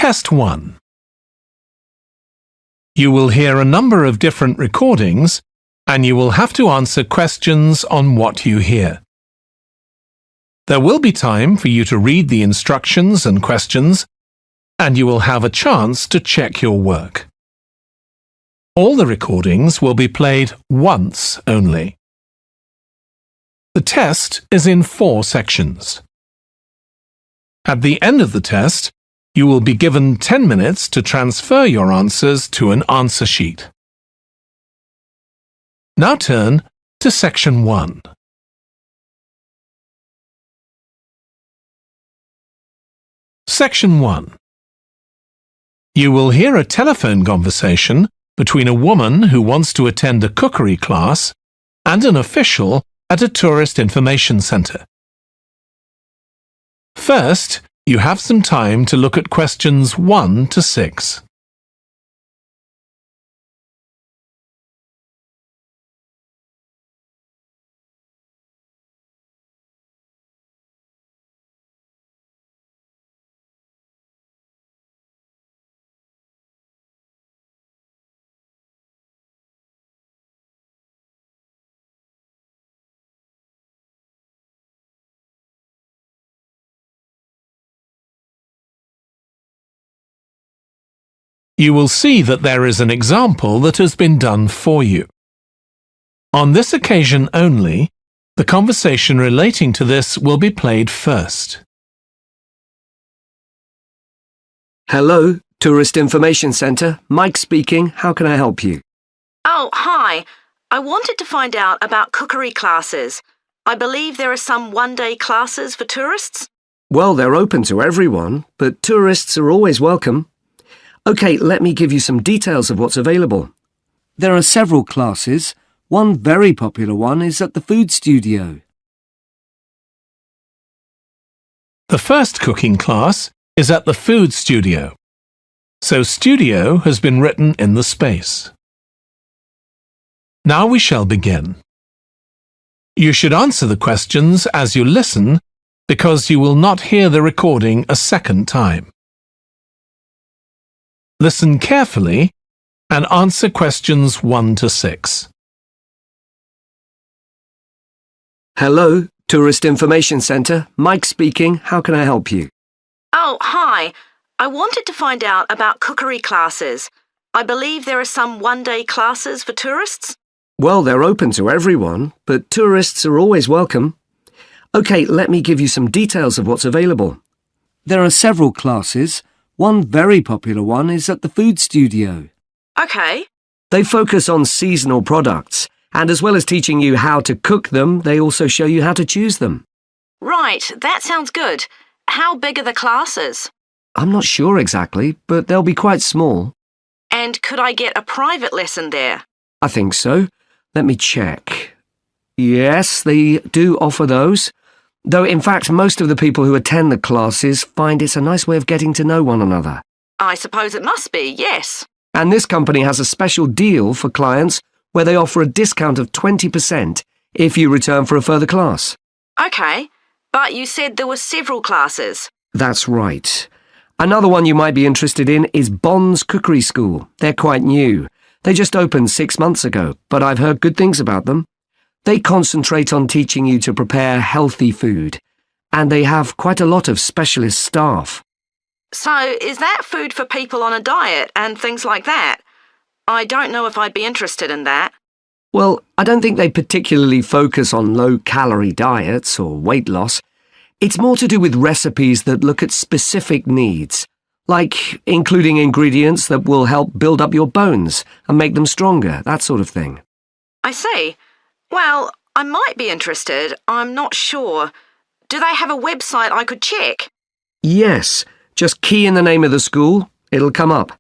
Test 1. You will hear a number of different recordings and you will have to answer questions on what you hear. There will be time for you to read the instructions and questions, and you will have a chance to check your work. All the recordings will be played once only. The test is in 4 sections. At the end of the test, you will be given 10 minutes to transfer your answers to an answer sheet. Now turn to Section 1. Section 1. You will hear a telephone conversation between a woman who wants to attend a cookery class and an official at a tourist information centre. First, you have some time to look at questions 1 to 6. You will see that there is an example that has been done for you. On this occasion only, the conversation relating to this will be played first. Hello, Tourist Information Centre. Mike speaking. How can I help you? Oh, hi. I wanted to find out about cookery classes. I believe there are some one-day classes for tourists. Well, they're open to everyone, but tourists are always welcome. OK, let me give you some details of what's available. There are several classes. One very popular one is at the food studio. The first cooking class is at the food studio. So studio has been written in the space. Now we shall begin. You should answer the questions as you listen because you will not hear the recording a second time. Listen carefully and answer questions 1 to 6. Hello, Tourist Information Centre. Mike speaking. How can I help you? Oh, hi. I wanted to find out about cookery classes. I believe there are some one-day classes for tourists. Well, they're open to everyone, but tourists are always welcome. OK, let me give you some details of what's available. There are several classes. One very popular one is at the food studio. OK. They focus on seasonal products, and as well as teaching you how to cook them, they also show you how to choose them. Right, that sounds good. How big are the classes? I'm not sure exactly, but they'll be quite small. And could I get a private lesson there? I think so. Let me check. Yes, they do offer those. Though, in fact, most of the people who attend the classes find it's a nice way of getting to know one another. I suppose it must be, yes. And this company has a special deal for clients where they offer a discount of 20% if you return for a further class. OK, but you said there were several classes. That's right. Another one you might be interested in is Bond's Cookery School. They're quite new. They just opened 6 months ago, but I've heard good things about them. They concentrate on teaching you to prepare healthy food, and they have quite a lot of specialist staff. So, is that food for people on a diet and things like that? I don't know if I'd be interested in that. Well, I don't think they particularly focus on low-calorie diets or weight loss. It's more to do with recipes that look at specific needs, like including ingredients that will help build up your bones and make them stronger, that sort of thing. I see. Well, I might be interested. I'm not sure. Do they have a website I could check? Yes. Just key in the name of the school. It'll come up.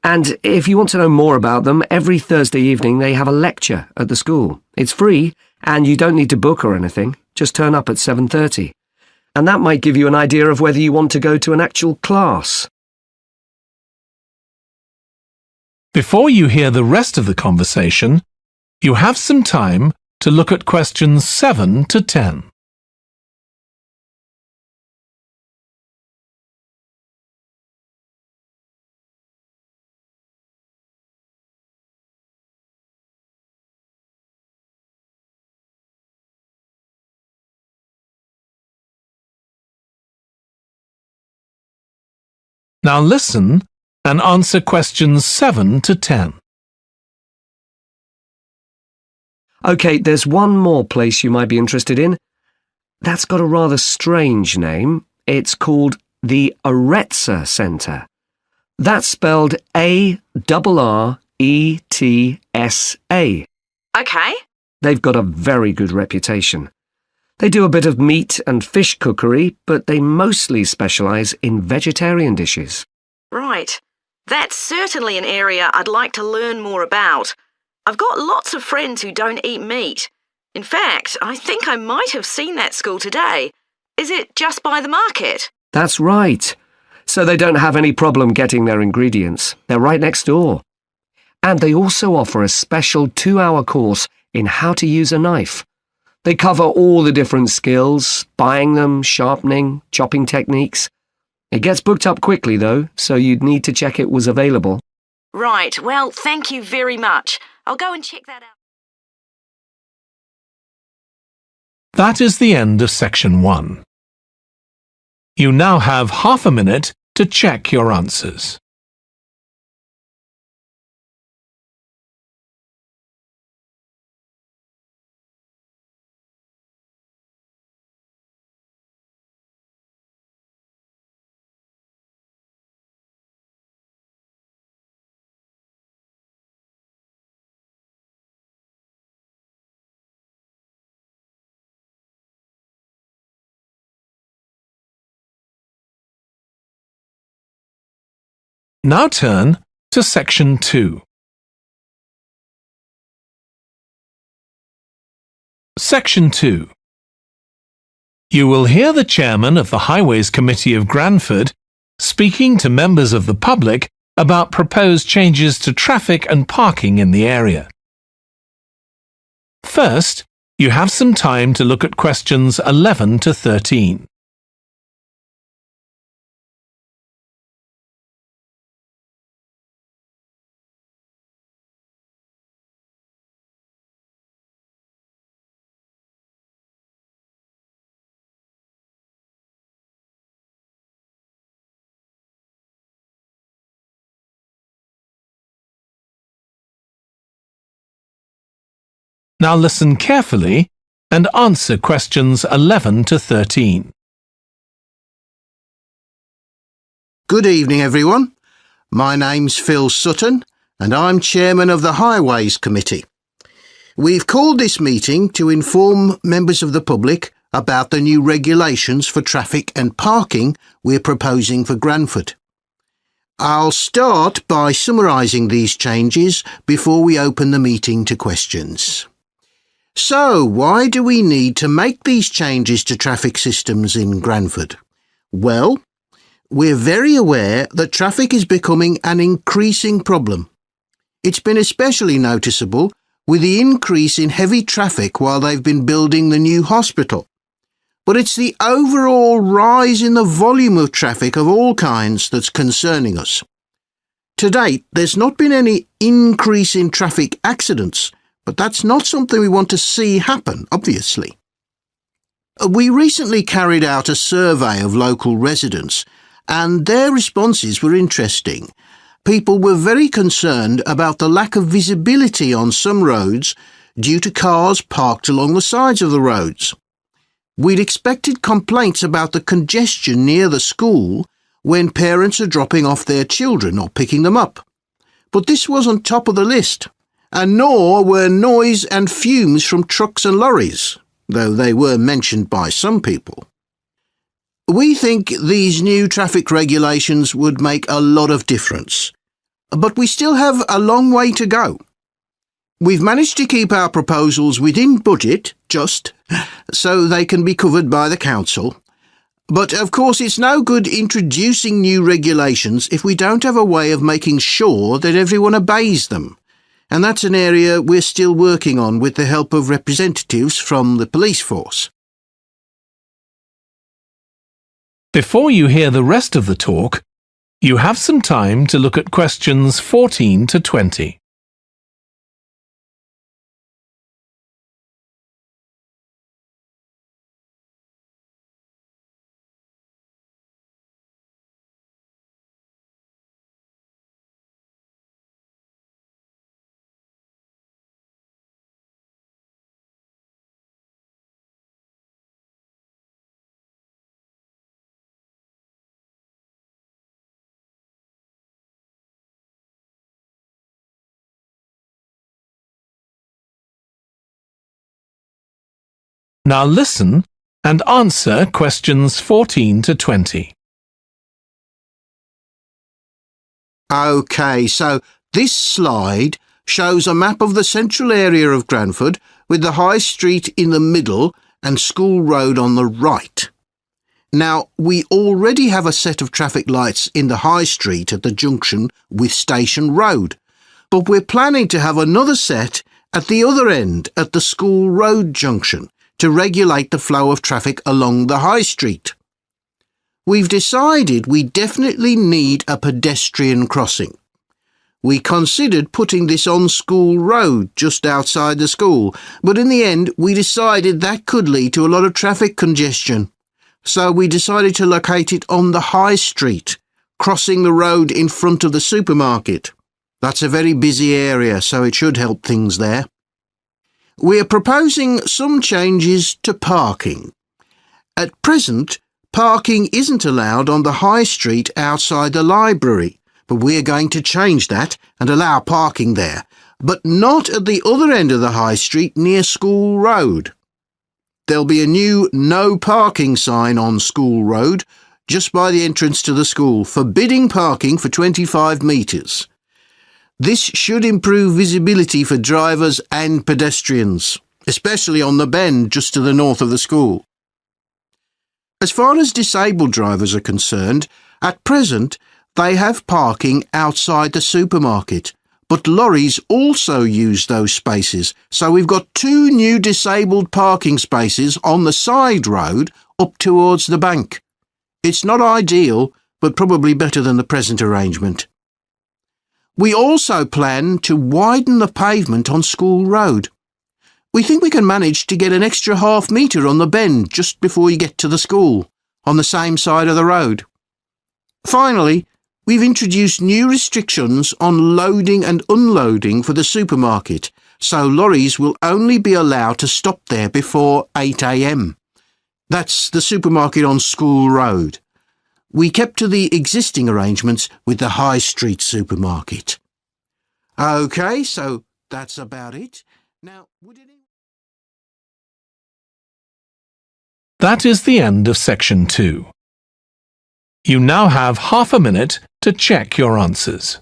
And if you want to know more about them, every Thursday evening they have a lecture at the school. It's free, and you don't need to book or anything. Just turn up at 7:30. And that might give you an idea of whether you want to go to an actual class. Before you hear the rest of the conversation, you have some time to look at questions 7 to 10. Now listen and answer questions 7 to 10. OK, there's one more place you might be interested in. That's got a rather strange name. It's called the Aretsa Centre. That's spelled A-R-R-E-T-S-A. OK. They've got a very good reputation. They do a bit of meat and fish cookery, but they mostly specialise in vegetarian dishes. Right. That's certainly an area I'd like to learn more about. I've got lots of friends who don't eat meat. In fact, I think I might have seen that school today. Is it just by the market? That's right. So they don't have any problem getting their ingredients. They're right next door. And they also offer a special 2-hour course in how to use a knife. They cover all the different skills, buying them, sharpening, chopping techniques. It gets booked up quickly, though, so you'd need to check it was available. Right. Well, thank you very much. I'll go and check that out. That is the end of section 1. You now have half a minute to check your answers. Now turn to section 2. Section 2. You will hear the chairman of the Highways Committee of Granford speaking to members of the public about proposed changes to traffic and parking in the area. First, you have some time to look at questions 11 to 13. Now listen carefully and answer questions 11 to 13. Good evening, everyone. My name's Phil Sutton, and I'm chairman of the Highways Committee. We've called this meeting to inform members of the public about the new regulations for traffic and parking we're proposing for Granford. I'll start by summarising these changes before we open the meeting to questions. So, why do we need to make these changes to traffic systems in Granford? Well, we're very aware that traffic is becoming an increasing problem. It's been especially noticeable with the increase in heavy traffic while they've been building the new hospital. But it's the overall rise in the volume of traffic of all kinds that's concerning us. To date, there's not been any increase in traffic accidents, but that's not something we want to see happen, obviously. We recently carried out a survey of local residents, and their responses were interesting. People were very concerned about the lack of visibility on some roads due to cars parked along the sides of the roads. We'd expected complaints about the congestion near the school when parents are dropping off their children or picking them up. But this wasn't top of the list, and nor were noise and fumes from trucks and lorries, though they were mentioned by some people. We think these new traffic regulations would make a lot of difference, but we still have a long way to go. We've managed to keep our proposals within budget, just, so they can be covered by the council. But of course it's no good introducing new regulations if we don't have a way of making sure that everyone obeys them. And that's an area we're still working on with the help of representatives from the police force. Before you hear the rest of the talk, you have some time to look at questions 14 to 20. Now listen and answer questions 14 to 20. OK, so this slide shows a map of the central area of Granford with the High Street in the middle and School Road on the right. Now, we already have a set of traffic lights in the High Street at the junction with Station Road, but we're planning to have another set at the other end at the School Road junction to regulate the flow of traffic along the High Street. We've decided we definitely need a pedestrian crossing. We considered putting this on School Road just outside the school, but in the end we decided that could lead to a lot of traffic congestion. So we decided to locate it on the High Street, crossing the road in front of the supermarket. That's a very busy area, so it should help things there. We're proposing some changes to parking. At present, parking isn't allowed on the High Street outside the library, but we're going to change that and allow parking there, but not at the other end of the High Street near School Road. There'll be a new no parking sign on School Road just by the entrance to the school, forbidding parking for 25 metres. This should improve visibility for drivers and pedestrians, especially on the bend just to the north of the school. As far as disabled drivers are concerned, at present they have parking outside the supermarket, but lorries also use those spaces, so we've got 2 new disabled parking spaces on the side road up towards the bank. It's not ideal, but probably better than the present arrangement. We also plan to widen the pavement on School Road. We think we can manage to get an extra ½ metre on the bend just before you get to the school, on the same side of the road. Finally, we've introduced new restrictions on loading and unloading for the supermarket, so lorries will only be allowed to stop there before 8 a.m. That's the supermarket on School Road. We kept to the existing arrangements with the High Street supermarket. OK, so that's about it. Now, That is the end of section 2. You now have half a minute to check your answers.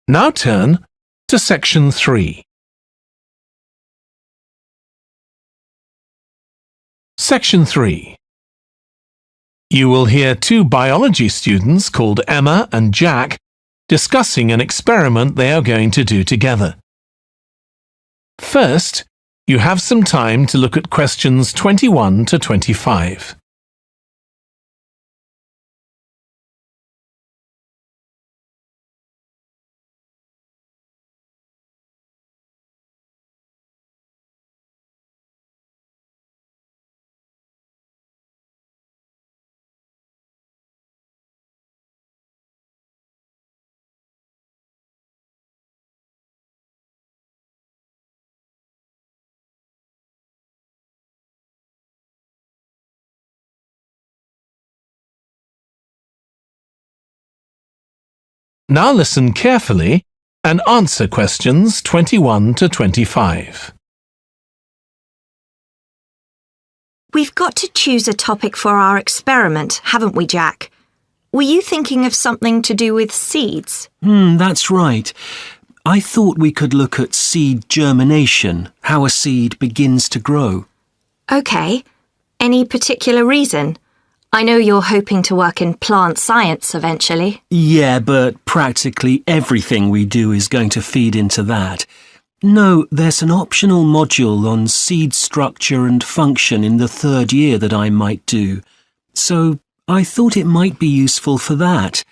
Now turn to section 3. Section 3. You will hear 2 biology students called Emma and Jack discussing an experiment they are going to do together. First, you have some time to look at questions 21 to 25. Now listen carefully and answer questions 21 to 25. We've got to choose a topic for our experiment, haven't we, Jack? Were you thinking of something to do with seeds? That's right. I thought we could look at seed germination, how a seed begins to grow. OK. Any particular reason? I know you're hoping to work in plant science eventually. Yeah, but practically everything we do is going to feed into that. No, there's an optional module on seed structure and function in the 3rd year that I might do. So I thought it might be useful for that.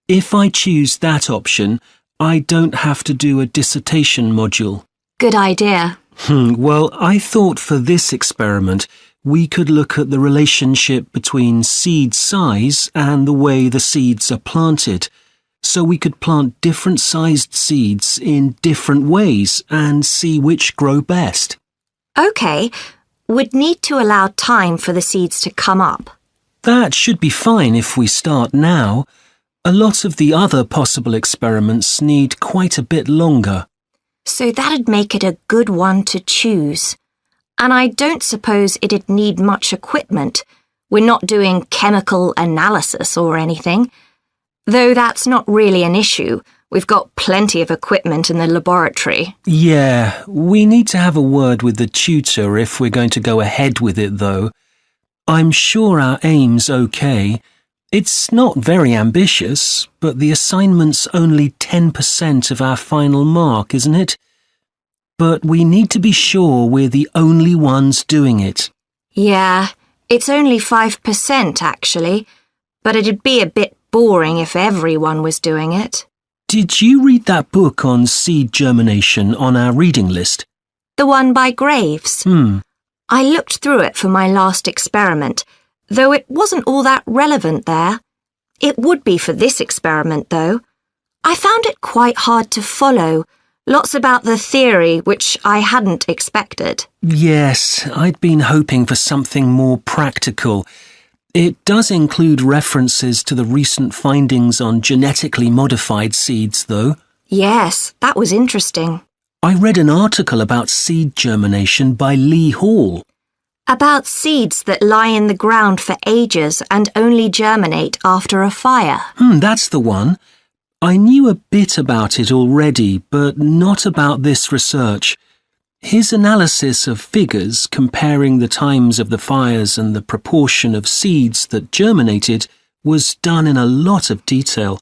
If I choose that option, I don't have to do a dissertation module. Good idea. Well, I thought for this experiment, we could look at the relationship between seed size and the way the seeds are planted. So we could plant different sized seeds in different ways and see which grow best. OK, we'd need to allow time for the seeds to come up. That should be fine if we start now. A lot of the other possible experiments need quite a bit longer. So that'd make it a good one to choose. And I don't suppose it'd need much equipment. We're not doing chemical analysis or anything. Though that's not really an issue. We've got plenty of equipment in the laboratory. Yeah, we need to have a word with the tutor if we're going to go ahead with it, though. I'm sure our aim's okay. It's not very ambitious, but the assignment's only 10% of our final mark, isn't it? But we need to be sure we're the only ones doing it. Yeah, it's only 5% actually, but it'd be a bit boring if everyone was doing it. Did you read that book on seed germination on our reading list? The one by Graves? I looked through it for my last experiment, though it wasn't all that relevant there. It would be for this experiment, though. I found it quite hard to follow. Lots about the theory, which I hadn't expected. Yes, I'd been hoping for something more practical. It does include references to the recent findings on genetically modified seeds, though. Yes, that was interesting. I read an article about seed germination by Lee Hall. About seeds that lie in the ground for ages and only germinate after a fire. That's the one. I knew a bit about it already, but not about this research. His analysis of figures comparing the times of the fires and the proportion of seeds that germinated was done in a lot of detail.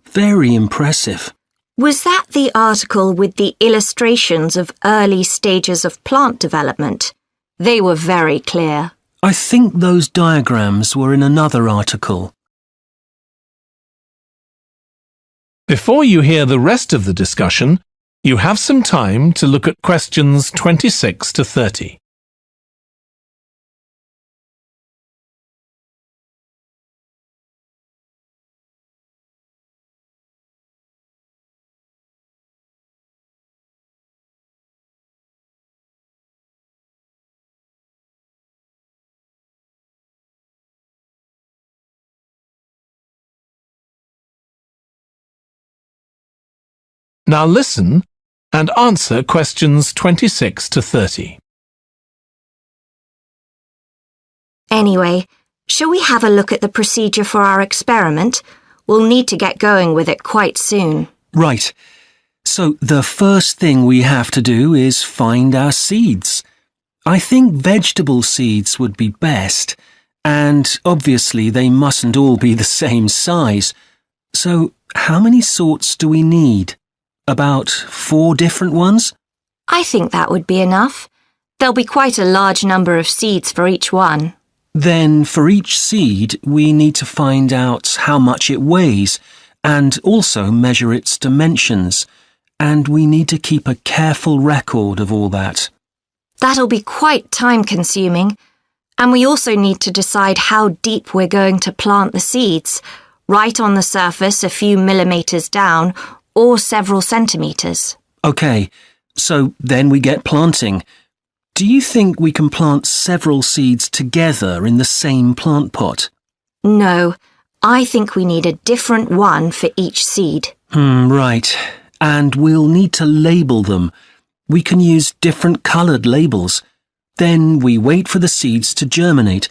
Very impressive. Was that the article with the illustrations of early stages of plant development? They were very clear. I think those diagrams were in another article. Before you hear the rest of the discussion, you have some time to look at questions 26 to 30. Now listen and answer questions 26 to 30. Anyway, shall we have a look at the procedure for our experiment? We'll need to get going with it quite soon. Right. So the first thing we have to do is find our seeds. I think vegetable seeds would be best, and obviously they mustn't all be the same size. So how many sorts do we need? About 4 different ones? I think that would be enough. There'll be quite a large number of seeds for each one. Then for each seed, we need to find out how much it weighs and also measure its dimensions. And we need to keep a careful record of all that. That'll be quite time-consuming. And we also need to decide how deep we're going to plant the seeds, right on the surface a few millimetres down or several centimetres. OK, so then we get planting. Do you think we can plant several seeds together in the same plant pot? No, I think we need a different one for each seed. Right. And we'll need to label them. We can use different coloured labels. Then we wait for the seeds to germinate.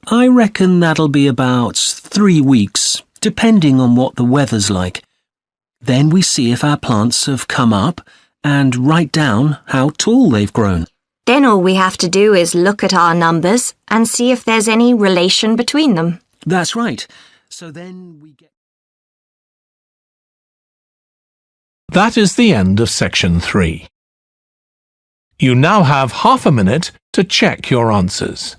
I reckon that'll be about 3 weeks, depending on what the weather's like. Then we see if our plants have come up and write down how tall they've grown. Then all we have to do is look at our numbers and see if there's any relation between them. That's right. So then we get... That is the end of section 3. You now have half a minute to check your answers.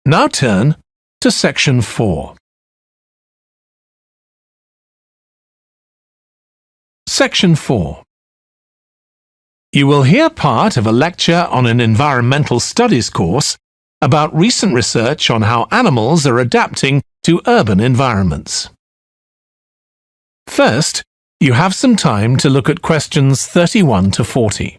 Now turn to Section 4. Section 4. You will hear part of a lecture on an environmental studies course about recent research on how animals are adapting to urban environments. First, you have some time to look at questions 31 to 40.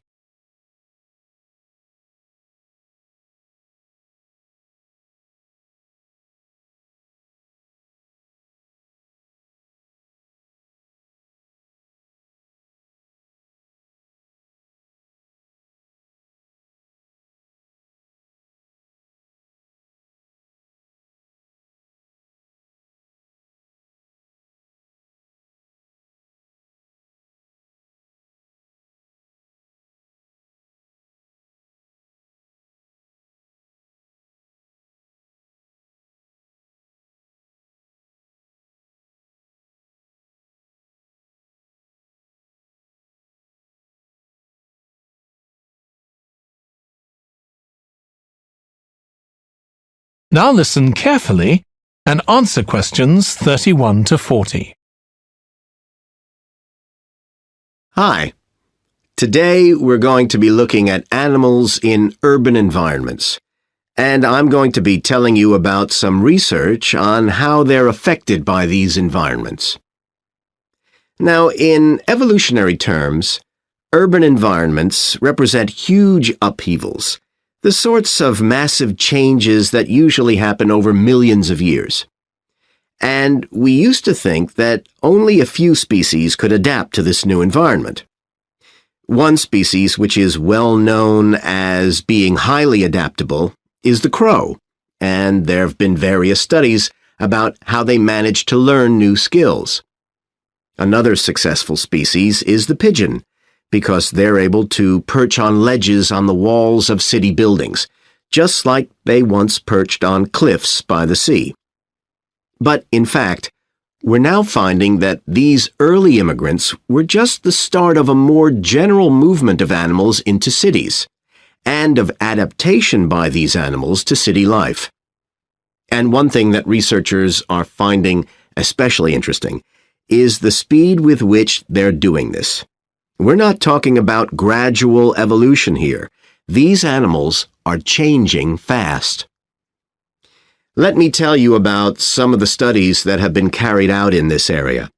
Now listen carefully and answer questions 31 to 40. Hi. Today we're going to be looking at animals in urban environments, and I'm going to be telling you about some research on how they're affected by these environments. Now, in evolutionary terms, urban environments represent huge upheavals, the sorts of massive changes that usually happen over millions of years. And we used to think that only a few species could adapt to this new environment. One species which is well known as being highly adaptable is the crow, and there have been various studies about how they manage to learn new skills. Another successful species is the pigeon, because they're able to perch on ledges on the walls of city buildings, just like they once perched on cliffs by the sea. But, in fact, we're now finding that these early immigrants were just the start of a more general movement of animals into cities, and of adaptation by these animals to city life. And one thing that researchers are finding especially interesting is the speed with which they're doing this. We're not talking about gradual evolution here. These animals are changing fast. Let me tell you about some of the studies that have been carried out in this area.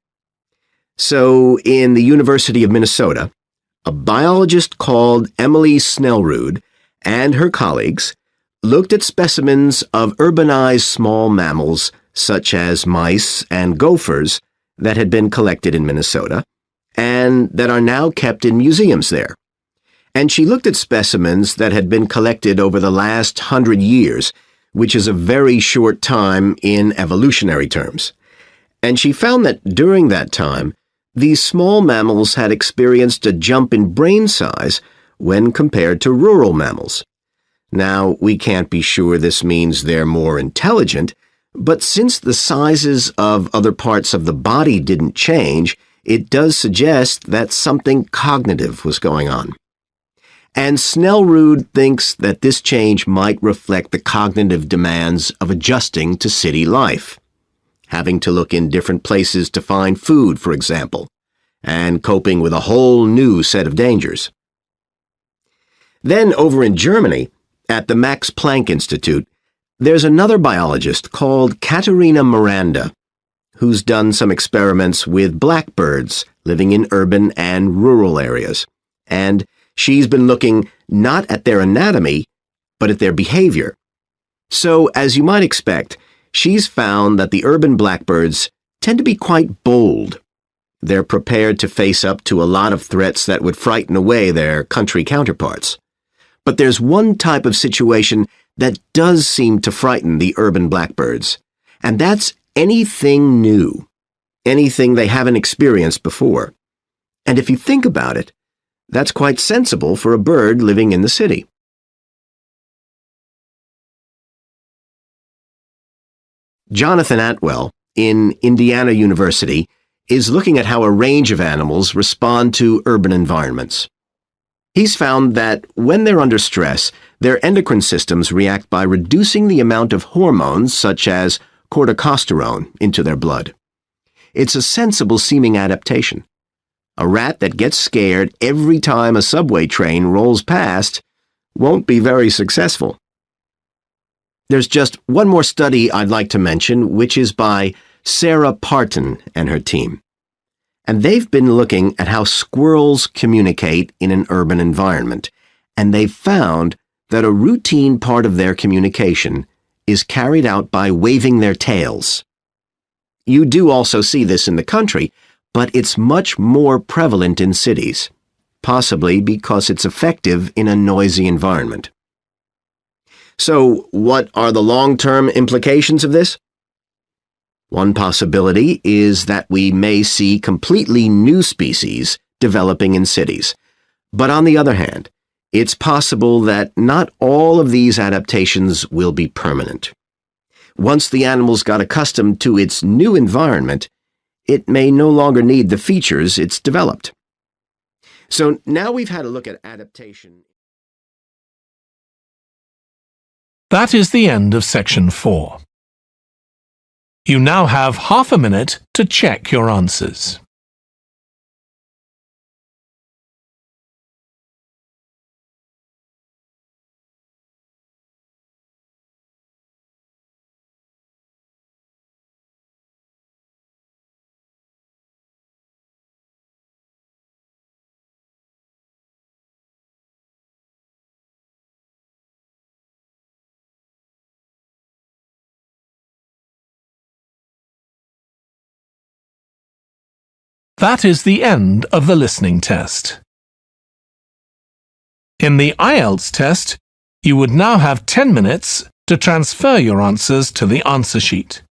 So, in the University of Minnesota, a biologist called Emily Snellrud and her colleagues looked at specimens of urbanized small mammals such as mice and gophers that had been collected in Minnesota and that are now kept in museums there. And she looked at specimens that had been collected over the last 100 years, which is a very short time in evolutionary terms. And she found that during that time, these small mammals had experienced a jump in brain size when compared to rural mammals. Now, we can't be sure this means they're more intelligent, but since the sizes of other parts of the body didn't change, it does suggest that something cognitive was going on. And Snellrud thinks that this change might reflect the cognitive demands of adjusting to city life, having to look in different places to find food, for example, and coping with a whole new set of dangers. Then over in Germany, at the Max Planck Institute, there's another biologist called Katharina Miranda, who's done some experiments with blackbirds living in urban and rural areas, and she's been looking not at their anatomy, but at their behavior. So, as you might expect, she's found that the urban blackbirds tend to be quite bold. They're prepared to face up to a lot of threats that would frighten away their country counterparts. But there's one type of situation that does seem to frighten the urban blackbirds, and that's anything new, anything they haven't experienced before. And if you think about it, that's quite sensible for a bird living in the city. Jonathan Atwell, in Indiana University, is looking at how a range of animals respond to urban environments. He's found that when they're under stress, Their endocrine systems react by reducing the amount of hormones such as corticosterone into their blood. It's a sensible-seeming adaptation. A rat that gets scared every time a subway train rolls past won't be very successful. There's just one more study I'd like to mention, which is by Sarah Parton and her team. And they've been looking at how squirrels communicate in an urban environment, and they've found that a routine part of their communication is carried out by waving their tails. You do also see this in the country, but it's much more prevalent in cities, possibly because it's effective in a noisy environment. So, what are the long-term implications of this? One possibility is that we may see completely new species developing in cities. But on the other hand, it's possible that not all of these adaptations will be permanent. Once the animals got accustomed to its new environment, it may no longer need the features it's developed. So now we've had a look at adaptation. That is the end of section 4. You now have half a minute to check your answers. That is the end of the listening test. In the IELTS test, you would now have 10 minutes to transfer your answers to the answer sheet.